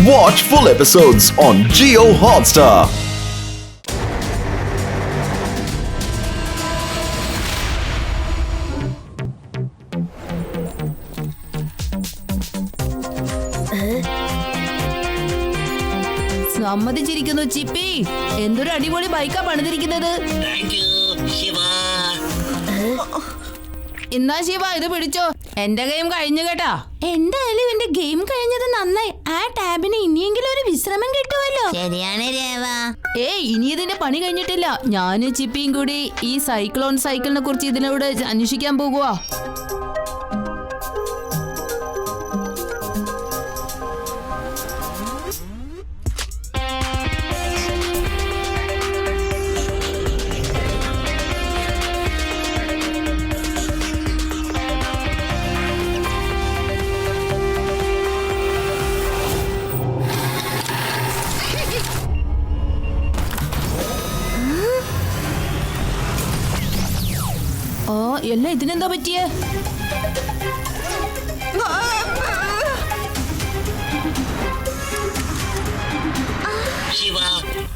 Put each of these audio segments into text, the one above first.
Watch full episodes on Jio Hotstar. സമ്മതിച്ചിരിക്കുന്നു ചിപ്പി. എന്തൊരു അടിപൊളി ബൈക്കാ പണിതിരിക്കുന്നത്. എന്നാ ശിവ ഇത് പിടിച്ചോ. എന്റെ ഗെയിം കഴിഞ്ഞു കേട്ടാ. എന്തായാലും എന്റെ ഗെയിം കഴിഞ്ഞത് നന്നായി. ആ ടാബിന് ഇനിയെങ്കിലും ഒരു വിശ്രമം കിട്ടുമല്ലോ. ശരിയാണ് രേവ. ഇനി ഇതിന്റെ പണി കഴിഞ്ഞിട്ടില്ല. ഞാനും ചിപ്പിയും കൂടി ഈ സൈക്ലോൺ സൈക്കിളിനെ കുറിച്ച് ഇതിനോട് അന്വേഷിക്കാൻ പോകുക. എല്ലാം ഇതിനെന്താ പറ്റിയേ? ശിവ,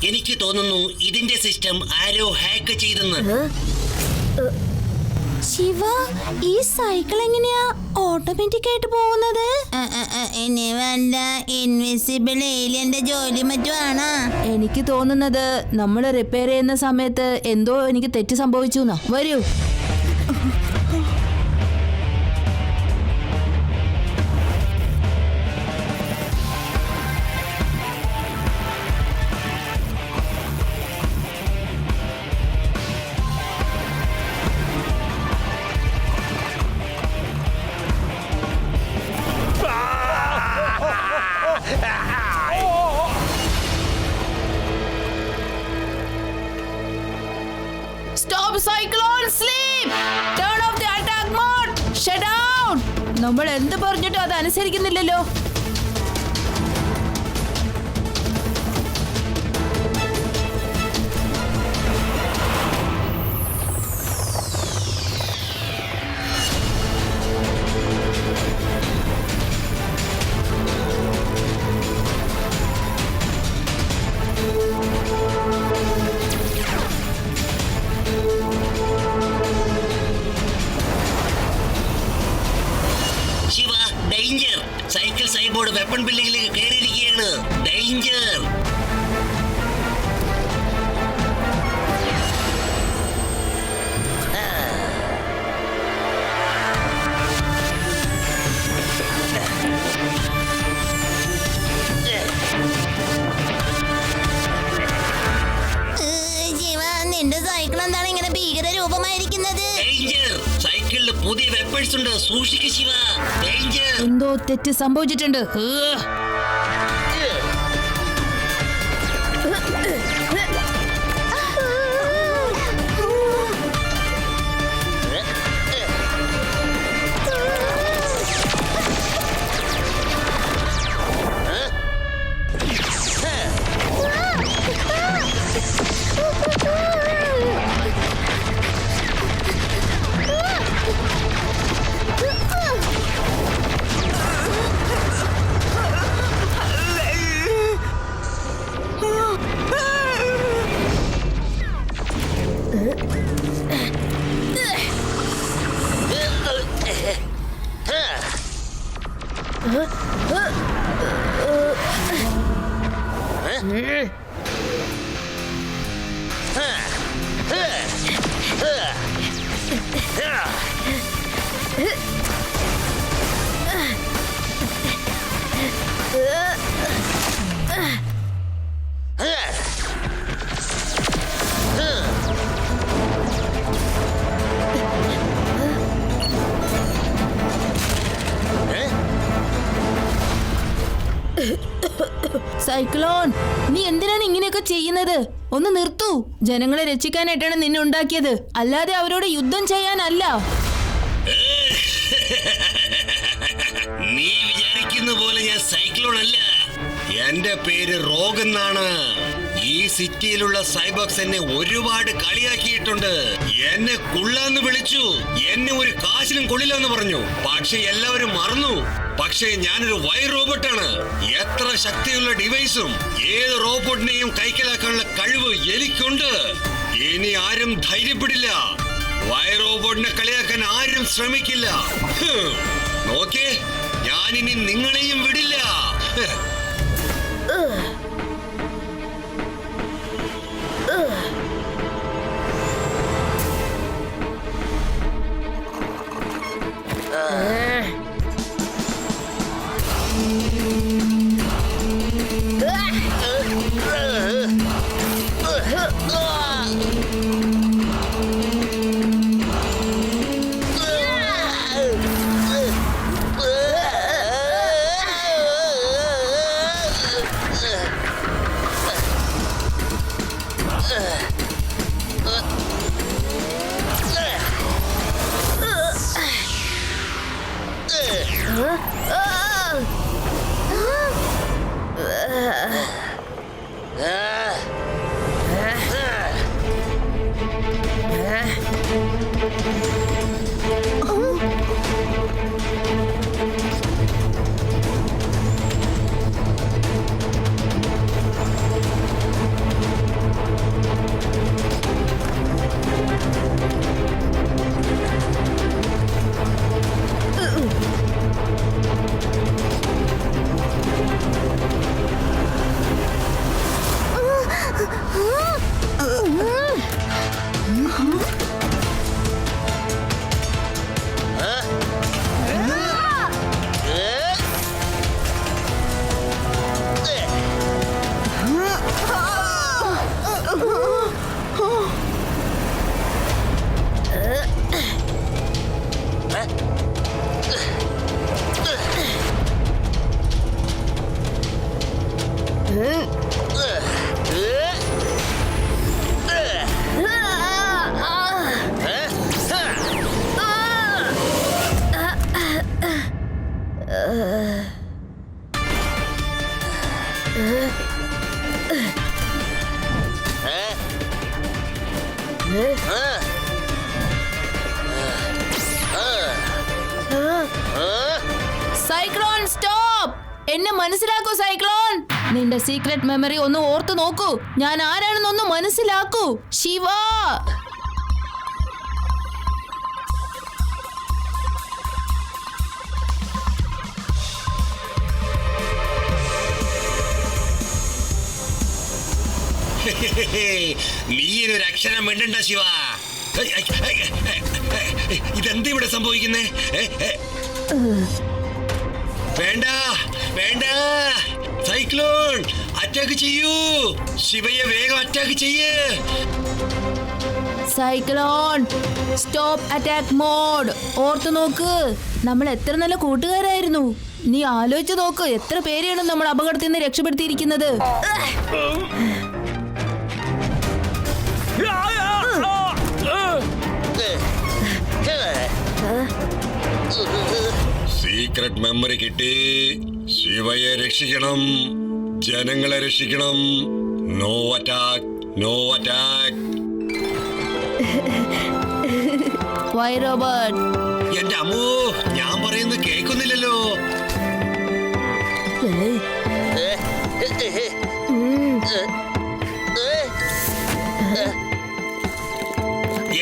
എനിക്ക് തോന്നുന്നു ഇതിന്റെ സിസ്റ്റം ആരോ ഹാക്ക് ചെയ്തെന്ന്. ശിവ, ഈ സൈക്കിൾ എങ്ങനെയാ ഓട്ടോമാറ്റിക് ആയിട്ട് പോകുന്നത്? ഇനി വല്ല ഇൻവിസിബിൾ ഏലിയന്റെ ജോലി മറ്റുമാണോ? എനിക്ക് തോന്നുന്നത് നമ്മൾ റിപ്പയർ ചെയ്യുന്ന സമയത്ത് എന്തോ എനിക്ക് തെറ്റ് സംഭവിച്ചു എന്നാ. വരൂ. Stop cyclone sleep. Turn off the attack mode. Shut down. നമ്മൾ എന്ത് പറഞ്ഞിട്ടും അത് അനുസരിക്കുന്നില്ലല്ലോ. Shiva, danger. Cycle cyborg weapon ബില്ലിലേക്ക് കയറിയിരിക്കുകയാണ്. ഡേഞ്ചർ. ശിവ, നിന്റെ സൈക്കിൾ എന്താണ് ഇങ്ങനെ ഭീകര രൂപമായിരിക്കുന്നത്? ഡേഞ്ചർ. സൈക്കിളിൽ പുതിയ വെപ്പൺസ് ഉണ്ട്. സൂക്ഷിക്ക് ശിവ. ഡേഞ്ചർ. എന്തോ തെറ്റ് സംഭവിച്ചിട്ടുണ്ട്. സൈക്ലോൺ, നീ എന്തിനാണ് ഇങ്ങനെയൊക്കെ ചെയ്യുന്നത്? ഒന്ന് നിർത്തൂ. ജനങ്ങളെ രക്ഷിക്കാനായിട്ടാണ് നിന്നെ ഉണ്ടാക്കിയത്, അല്ലാതെ അവരോട് യുദ്ധം ചെയ്യാനല്ല. നീ വിചാരിക്കുന്ന പോലെ ഞാൻ സൈക്ലോൺ അല്ല. എന്റെ പേര് റോഗ് എന്നാണ്. ഈ സിറ്റിയിലുള്ള സൈബോക്സ് എന്നെ ഒരുപാട് കളിയാക്കിയിട്ടുണ്ട്. എന്നെ കുള്ളാന്ന് വിളിച്ചു. എന്നെ ഒരു കാശിനും കൊള്ളില്ലെന്ന് പറഞ്ഞു. പക്ഷെ എല്ലാവരും മറന്നു. പക്ഷേ ഞാനൊരു വൈർ റോബോട്ടാണ്. എത്ര ശക്തിയുള്ള ഡിവൈസും ഏത് റോബോട്ടിനെയും കൈക്കലാക്കാനുള്ള കഴിവ് എനിക്കുണ്ട്. ഇനി ആരും ധൈര്യപ്പെടില്ല. വയർ റോബോട്ടിനെ കളിയാക്കാൻ ആരും ശ്രമിക്കില്ല. നോക്കേ, ഞാനിനി നിങ്ങളെയും വിടില്ല. Cyclone stop! എന്നെ മനസ്സിലാക്കൂ സൈക്ലോൺ. നിന്റെ സീക്രട്ട് മെമ്മറി ഒന്ന് ഓർത്തു നോക്കൂ. ഞാൻ ആരാണെന്നൊന്ന് മനസ്സിലാക്കൂ. ശിവ. നീയൊരു അക്ഷരം വേണ്ടണ്ട ശിവ. ഇതെന്താ ഇവിടെ സംഭവിക്കുന്നേ? വേണ്ട വേണ്ട, സൈക്ലോൺ അറ്റാക്ക് ചെയ്യൂ. ശിവയെ വേഗം അറ്റാക്ക് ചെയ്യ്. Cyclone stop attack mode. ഓർത്തു നോക്ക്, നമ്മൾ എത്ര നല്ല കൂട്ടുകാരായിരുന്നു. നീ ആലോചിച്ച് നോക്ക്, എത്ര പേരെയാണ് നമ്മൾ അപകടത്തിൽ നിന്ന് രക്ഷപ്പെടുത്തിയിരിക്കുന്നത്. സീക്രട്ട് മെമ്മറി കിട്ടി. ശിവയെ രക്ഷിക്കണം, ജനങ്ങളെ രക്ഷിക്കണം. No attack, no attack. Why robot? എന്റെ അമ്മോ, ഞാൻ പറയുന്നത് കേൾക്കുന്നില്ലല്ലോ.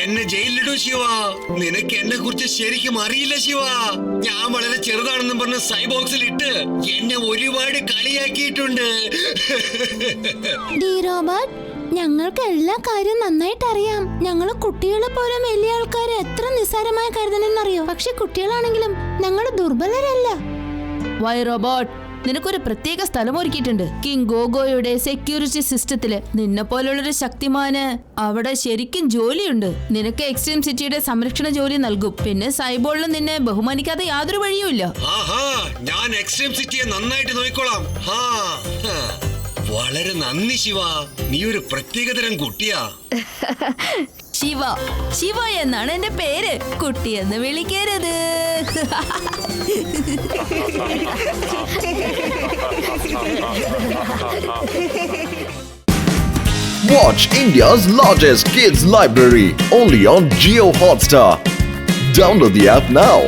എന്നെ ജയിലിലിടൂ ശിവ. നിനക്ക് എന്നെ കുറിച്ച് ശരിക്കും അറിയില്ല ശിവ. ഞാൻ വളരെ ചെറുതാണെന്നും പറഞ്ഞ് സൈബോക്സിൽ ഇട്ട് എന്നെ ഒരുപാട് കളിയാക്കിയിട്ടുണ്ട്. ഞങ്ങൾക്ക് എല്ലാ കാര്യവും നന്നായിട്ട് അറിയാം. ഞങ്ങള് കുട്ടികളെ പോലെ വലിയ ആൾക്കാരെ എത്ര നിസ്സാരമായി കരുതണെന്നറിയോ. പക്ഷെ കുട്ടികളാണെങ്കിലും ഞങ്ങൾ ദുർബലരല്ല. വൈ റോബോട്ട്, നിനക്കൊരു പ്രത്യേക സ്ഥലം ഒരുക്കിയിട്ടുണ്ട് കിങ് ഗോഗോയുടെ സെക്യൂരിറ്റി സിസ്റ്റത്തില്. നിന്നെ പോലുള്ളൊരു ശക്തിമാന് അവിടെ ശരിക്കും ജോലിയുണ്ട്. നിനക്ക് എക്സ്ട്രീം സിറ്റിയുടെ സംരക്ഷണ ജോലി നൽകും. പിന്നെ സൈബോളിന് നിന്നെ ബഹുമാനിക്കാതെ യാതൊരു വഴിയുമില്ല. ഞാൻ എക്സ്ട്രീം സിറ്റിയെ നന്നായിട്ട് നോക്കിക്കോളാം. വളരെ നന്ദി ശിവ. നീ ഒരു പ്രത്യേകതരം കുട്ടിയാ. ശിവ, ശിവ എന്നാണ് എന്റെ പേര്. കുട്ടിയെന്ന് വിളിക്കരുത്. Watch India's largest kids library only on Jio Hotstar. Download the app now.